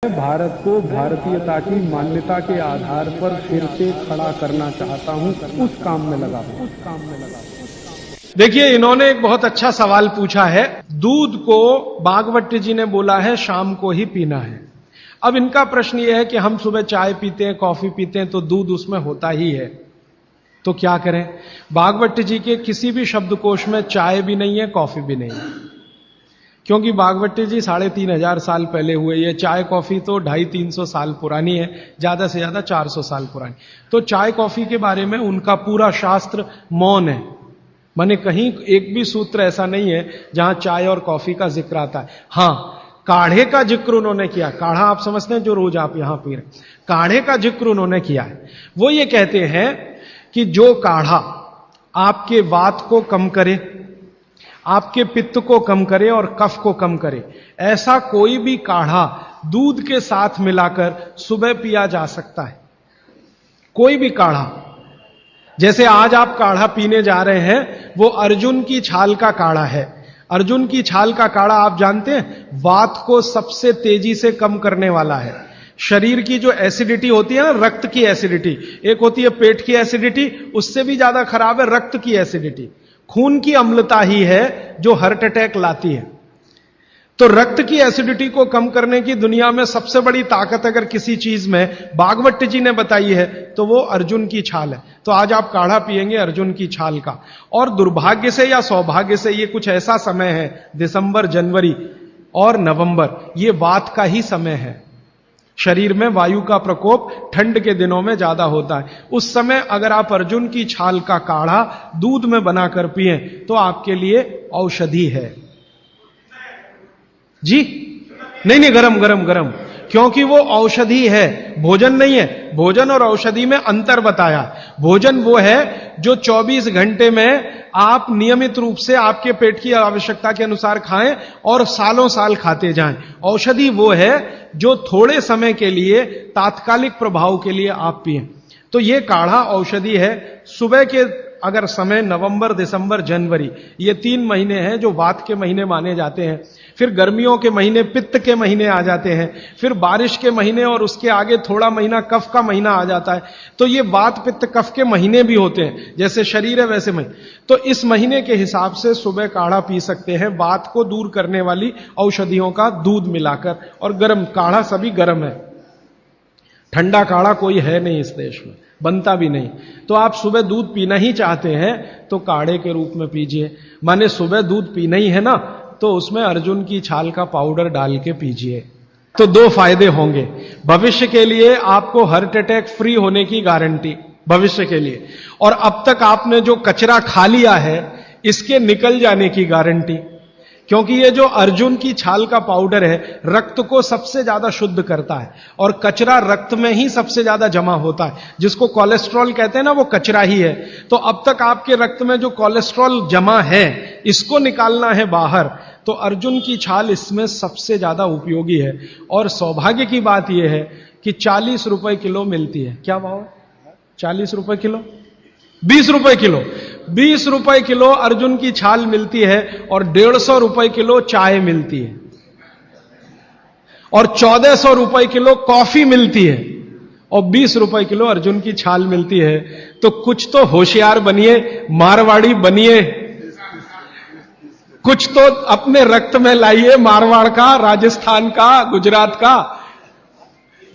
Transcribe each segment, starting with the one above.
भारत को भारतीयता की मान्यता के आधार पर फिर से खड़ा करना चाहता हूं, उस काम में लगा हूं। देखिए, इन्होंने एक बहुत अच्छा सवाल पूछा है। दूध को भागवत जी ने बोला है शाम को ही पीना है। अब इनका प्रश्न यह है कि हम सुबह चाय पीते हैं, कॉफी पीते हैं, तो दूध उसमें होता ही है, तो क्या करें? भागवत जी के किसी भी शब्दकोश में चाय भी नहीं है, कॉफी भी नहीं है, क्योंकि भागवत जी 3500 साल पहले हुए। ये चाय कॉफी तो 250-300 साल पुरानी है, ज्यादा से ज्यादा 400 साल पुरानी। तो चाय कॉफी के बारे में उनका पूरा शास्त्र मौन है, माने कहीं एक भी सूत्र ऐसा नहीं है जहां चाय और कॉफी का जिक्र आता है। हां, काढ़े का जिक्र उन्होंने किया। काढ़ा आप समझते हैं, जो रोज आप यहां पी रहे, काढ़े का जिक्र उन्होंने किया है। वो ये कहते हैं कि जो काढ़ा आपके वात को कम करे, आपके पित्त को कम करे और कफ को कम करे, ऐसा कोई भी काढ़ा दूध के साथ मिलाकर सुबह पिया जा सकता है। कोई भी काढ़ा, जैसे आज आप काढ़ा पीने जा रहे हैं, वो अर्जुन की छाल का काढ़ा है। अर्जुन की छाल का काढ़ा आप जानते हैं, वात को सबसे तेजी से कम करने वाला है। शरीर की जो एसिडिटी होती है ना, रक्त की एसिडिटी, एक होती है पेट की एसिडिटी, उससे भी ज्यादा खराब है रक्त की एसिडिटी। खून की अम्लता ही है जो हार्ट अटैक लाती है। तो रक्त की एसिडिटी को कम करने की दुनिया में सबसे बड़ी ताकत अगर किसी चीज में भागवत जी ने बताई है तो वो अर्जुन की छाल है। तो आज आप काढ़ा पिएंगे अर्जुन की छाल का। और दुर्भाग्य से या सौभाग्य से ये कुछ ऐसा समय है, दिसंबर, जनवरी और नवंबर, ये वात का ही समय है। शरीर में वायु का प्रकोप ठंड के दिनों में ज्यादा होता है। उस समय अगर आप अर्जुन की छाल का काढ़ा दूध में बनाकर पिएं तो आपके लिए औषधि है। जी नहीं, गरम गरम गरम, क्योंकि वो औषधि है, भोजन नहीं है। भोजन और औषधि में अंतर बताया। भोजन वो है जो 24 घंटे में आप नियमित रूप से आपके पेट की आवश्यकता के अनुसार खाएं और सालों साल खाते जाएं। औषधि वो है जो थोड़े समय के लिए, तात्कालिक प्रभाव के लिए आप पिएं। तो ये काढ़ा औषधि है। सुबह के अगर समय नवंबर, दिसंबर, जनवरी, ये 3 महीने हैं जो वात के महीने माने जाते हैं। फिर गर्मियों के महीने पित्त के महीने आ जाते हैं। फिर बारिश के महीने और उसके आगे थोड़ा महीना कफ का महीना आ जाता है। तो ये वात, पित्त, कफ के महीने भी होते हैं, जैसे शरीर है वैसे महीने। तो इस महीने के हिसाब से सुबह काढ़ा पी सकते हैं, वात को दूर करने वाली औषधियों का दूध मिलाकर। और गर्म काढ़ा सभी गर्म है, ठंडा काढ़ा कोई है नहीं इस देश में, बनता भी नहीं। तो आप सुबह दूध पीना ही चाहते हैं तो काढ़े के रूप में पीजिए। माने सुबह दूध पीना ही है ना, तो उसमें अर्जुन की छाल का पाउडर डाल के पीजिए। तो 2 फायदे होंगे। भविष्य के लिए आपको हार्ट अटैक फ्री होने की गारंटी, भविष्य के लिए। और अब तक आपने जो कचरा खा लिया है इसके निकल जाने की गारंटी, क्योंकि ये जो अर्जुन की छाल का पाउडर है रक्त को सबसे ज्यादा शुद्ध करता है। और कचरा रक्त में ही सबसे ज्यादा जमा होता है, जिसको कोलेस्ट्रॉल कहते हैं ना, वो कचरा ही है। तो अब तक आपके रक्त में जो कोलेस्ट्रॉल जमा है इसको निकालना है बाहर, तो अर्जुन की छाल इसमें सबसे ज्यादा उपयोगी है। और सौभाग्य की बात यह है कि 40 रुपए किलो मिलती है। क्या भाव है? 40 रुपए किलो, 20 रुपए किलो, 20 रुपए किलो अर्जुन की छाल मिलती है। और 150 रुपए किलो चाय मिलती है। और 1400 रुपए किलो कॉफी मिलती है। और 20 रुपए किलो अर्जुन की छाल मिलती है। तो कुछ तो होशियार बनिए, मारवाड़ी बनिए, कुछ तो अपने रक्त में लाइए, मारवाड़ का, राजस्थान का, गुजरात का।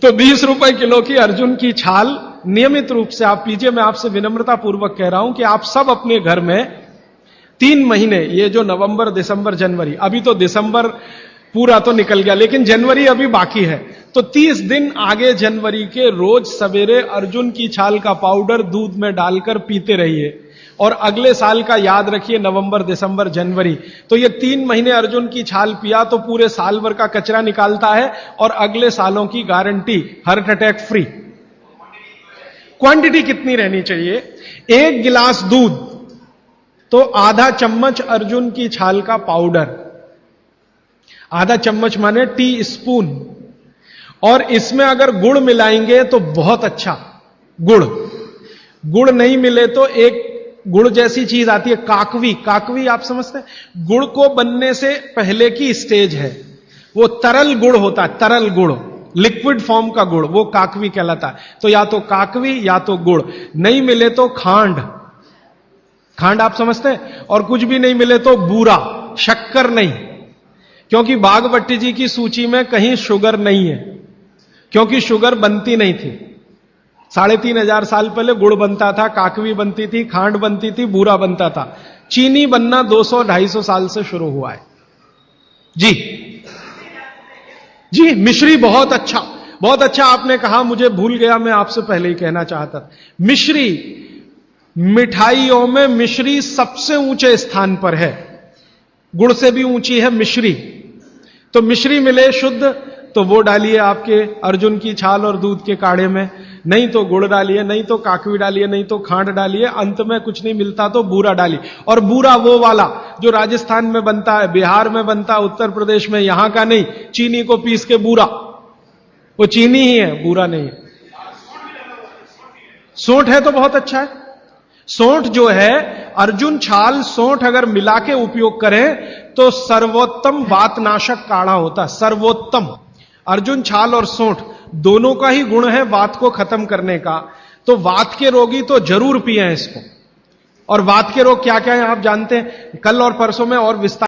तो 20 रुपए किलो की अर्जुन की छाल नियमित रूप से आप पीजिए। मैं आपसे विनम्रता पूर्वक कह रहा हूं कि आप सब अपने घर में 3 महीने, ये जो नवंबर, दिसंबर, जनवरी, अभी तो दिसंबर पूरा तो निकल गया लेकिन जनवरी अभी बाकी है, तो 30 दिन आगे जनवरी के रोज सवेरे अर्जुन की छाल का पाउडर दूध में डालकर पीते रहिए। और अगले साल का याद रखिए, नवंबर, दिसंबर, जनवरी, तो ये 3 महीने अर्जुन की छाल पिया तो पूरे साल भर का कचरा निकालता है। और अगले सालों की guarantee, heart attack free. Quantity कितनी रहनी चाहिए? 1 गिलास दूध तो आधा चम्मच अर्जुन की छाल का पाउडर, आधा चम्मच माने टी स्पून। और इसमें अगर गुड़ मिलाएंगे तो बहुत अच्छा। गुड़ नहीं मिले तो एक गुड़ जैसी चीज आती है, काकवी। काकवी आप समझते हैं? गुड़ को बनने से पहले की स्टेज है, वो तरल गुड़ होता है, तरल गुड़। लिक्विड फॉर्म का गुड़, वो काकवी कहलाता है। तो या तो काकवी या तो गुड़, नहीं मिले तो खांड, खांड आप समझते हैं, और कुछ भी नहीं मिले तो बूरा, शक्कर नहीं, क्योंकि बागवटी जी की सूची में कहीं शुगर नहीं है, क्योंकि शुगर बनती नहीं थी। 3500 साल पहले गुड़ बनता था, काकवी बनती थी, खांड बनती थी, बूरा बनता था। चीनी बनना 200-250 साल से शुरू हुआ है। जी जी, मिश्री बहुत अच्छा, बहुत अच्छा आपने कहा, मुझे भूल गया, मैं आपसे पहले ही कहना चाहता था। मिश्री, मिठाइयों में मिश्री सबसे ऊंचे स्थान पर है, गुड़ से भी ऊंची है मिश्री। तो मिश्री मिले शुद्ध तो वो डालिए आपके अर्जुन की छाल और दूध के काढ़े में, नहीं तो गुड़ डालिए, नहीं तो काकवी डालिए, नहीं तो खांड डालिए, अंत में कुछ नहीं मिलता तो बूरा डालिए। और बूरा वो वाला जो राजस्थान में बनता है, बिहार में बनता है, उत्तर प्रदेश में, यहां का नहीं, चीनी को पीस के बूरा, वो चीनी ही है, बूरा नहीं है। सोंठ है तो बहुत अच्छा है। सोंठ जो है, अर्जुन छाल सोंठ अगर मिला के उपयोग करें तो सर्वोत्तम वातनाशक काढ़ा होता है, सर्वोत्तम। अर्जुन छाल और सोंठ दोनों का ही गुण है वात को खत्म करने का, तो वात के रोगी तो जरूर पिए इसको। और वात के रोग क्या क्या है आप जानते हैं, कल और परसों में और विस्तार